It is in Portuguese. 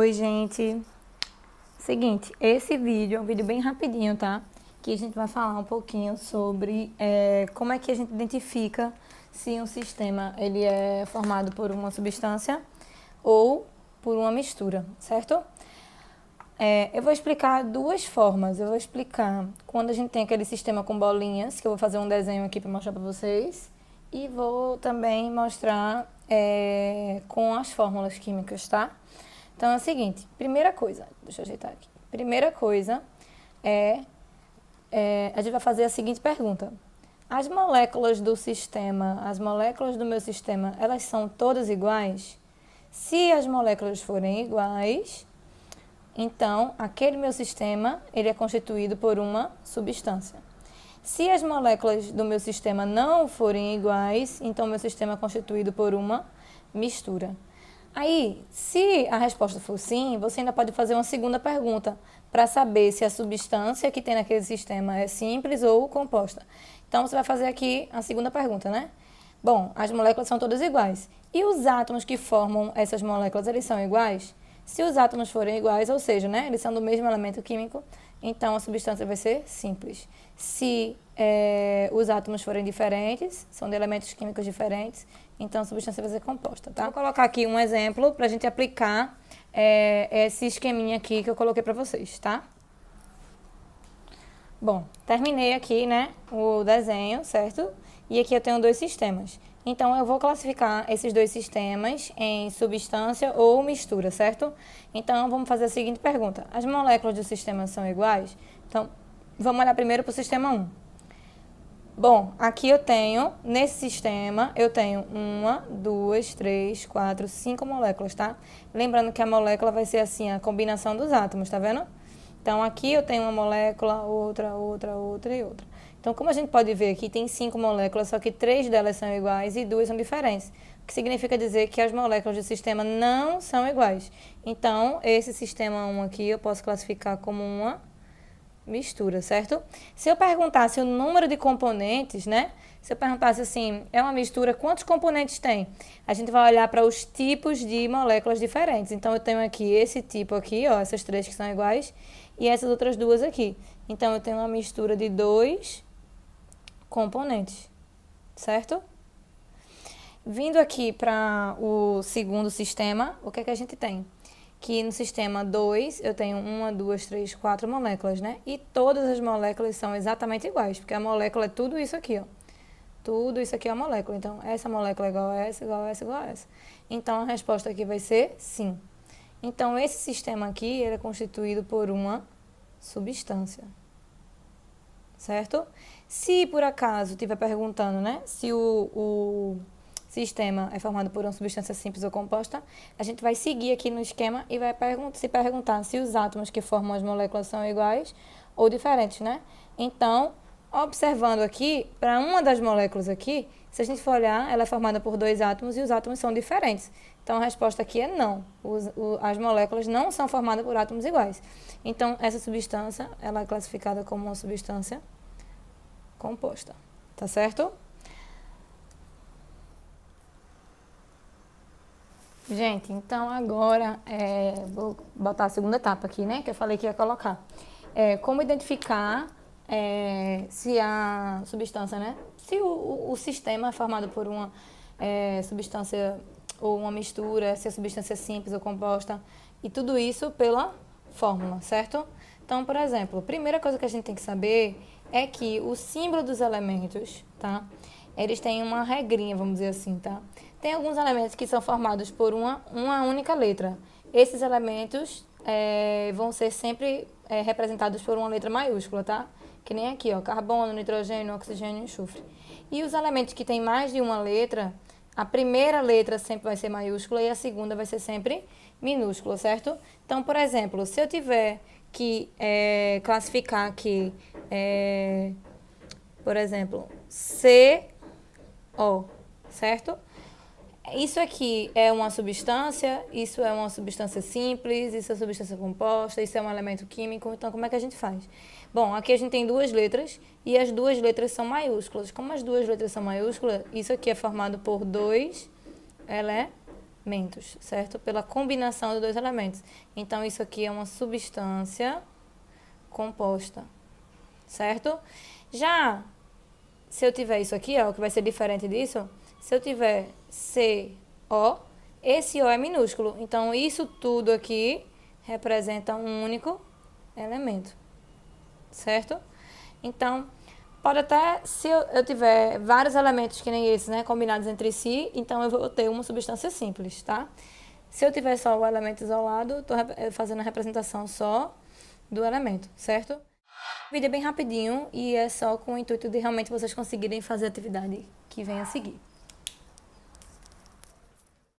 Oi, gente. Seguinte, esse vídeo é um vídeo bem rapidinho, tá? Que a gente vai falar um pouquinho sobre como é que a gente identifica se um sistema ele é formado por uma substância ou por uma mistura, certo? Eu vou explicar duas formas. Eu vou explicar quando a gente tem aquele sistema com bolinhas, que eu vou fazer um desenho aqui para mostrar para vocês. E vou também mostrar com as fórmulas químicas, tá? Então é o seguinte, primeira coisa, deixa eu ajeitar aqui. Primeira coisa a gente vai fazer a seguinte pergunta. As moléculas do sistema, as moléculas do meu sistema, elas são todas iguais? Se as moléculas forem iguais, então aquele meu sistema ele é constituído por uma substância. Se as moléculas do meu sistema não forem iguais, então meu sistema é constituído por uma mistura. Aí, se a resposta for sim, você ainda pode fazer uma segunda pergunta para saber se a substância que tem naquele sistema é simples ou composta. Então, você vai fazer aqui a segunda pergunta, né? Bom, as moléculas são todas iguais. E os átomos que formam essas moléculas, eles são iguais? Se os átomos forem iguais, ou seja, né, eles são do mesmo elemento químico, então a substância vai ser simples. Se os átomos forem diferentes, são de elementos químicos diferentes, então a substância vai ser composta, tá? Vou colocar aqui um exemplo para a gente aplicar esse esqueminha aqui que eu coloquei para vocês, tá? Bom, terminei aqui, né, o desenho, certo? E aqui eu tenho dois sistemas. Então, eu vou classificar esses dois sistemas em substância ou mistura, certo? Então, vamos fazer a seguinte pergunta. As moléculas do sistema são iguais? Então, vamos olhar primeiro para o sistema 1. Bom, aqui eu tenho, nesse sistema, eu tenho 1, 2, 3, 4, 5 moléculas, tá? Lembrando que a molécula vai ser assim, a combinação dos átomos, tá vendo? Então, aqui eu tenho uma molécula, outra e outra. Então, como a gente pode ver aqui, tem 5 moléculas, só que 3 delas são iguais e 2 são diferentes. O que significa dizer que as moléculas do sistema não são iguais. Então, esse sistema 1 aqui eu posso classificar como uma mistura, certo? Se eu perguntasse o número de componentes, né? Se eu perguntasse assim, é uma mistura, quantos componentes tem? A gente vai olhar para os tipos de moléculas diferentes. Então, eu tenho aqui esse tipo aqui, ó, essas 3 que são iguais, e essas outras 2 aqui. Então, eu tenho uma mistura de 2 componentes, certo? Vindo aqui para o segundo sistema, o que é que a gente tem? Que no sistema 2 eu tenho 1, 2, 3, 4 moléculas, né? E todas as moléculas são exatamente iguais, porque a molécula é tudo isso aqui, ó. Tudo isso aqui é a molécula. Então, essa molécula é igual a essa, igual a essa, igual a essa. Então, a resposta aqui vai ser sim. Então, esse sistema aqui, ele é constituído por uma substância, certo? Se por acaso estiver perguntando, né, se o sistema é formado por uma substância simples ou composta, a gente vai seguir aqui no esquema e vai se perguntar se os átomos que formam as moléculas são iguais ou diferentes, né? Então, observando aqui, para uma das moléculas aqui, se a gente for olhar, ela é formada por 2 átomos e os átomos são diferentes. Então, a resposta aqui é não. As moléculas não são formadas por átomos iguais. Então, essa substância, ela é classificada como uma substância composta, tá certo? Gente, então agora vou botar a segunda etapa aqui, né? Que eu falei que ia colocar. Como identificar se a substância, né? Se o sistema é formado por uma substância ou uma mistura, se a substância é simples ou composta, e tudo isso pela fórmula, certo? Então, por exemplo, a primeira coisa que a gente tem que saber é que o símbolo dos elementos, tá? Eles têm uma regrinha, vamos dizer assim, tá? Tem alguns elementos que são formados por uma única letra. Esses elementos vão ser sempre representados por uma letra maiúscula, tá? Que nem aqui, ó, carbono, nitrogênio, oxigênio e enxofre. E os elementos que têm mais de uma letra, a primeira letra sempre vai ser maiúscula e a segunda vai ser sempre minúscula, certo? Então, por exemplo, se eu tiver que classificar aqui, por exemplo, CO, certo? Isso aqui é uma substância, isso é uma substância simples, isso é substância composta, isso é um elemento químico. Então, como é que a gente faz? Bom, aqui a gente tem 2 letras e as 2 letras são maiúsculas. Como as 2 letras são maiúsculas, isso aqui é formado por 2 elementos, certo? Pela combinação de dois elementos. Então, isso aqui é uma substância composta, certo? Já, se eu tiver isso aqui, ó, que vai ser diferente disso, se eu tiver CO, esse O é minúsculo. Então, isso tudo aqui representa um único elemento, certo? Então, pode até, se eu tiver vários elementos que nem esses, né, combinados entre si, então eu vou ter uma substância simples, tá? Se eu tiver só o elemento isolado, estou fazendo a representação só do elemento, certo? O vídeo é bem rapidinho e é só com o intuito de realmente vocês conseguirem fazer a atividade que vem a seguir.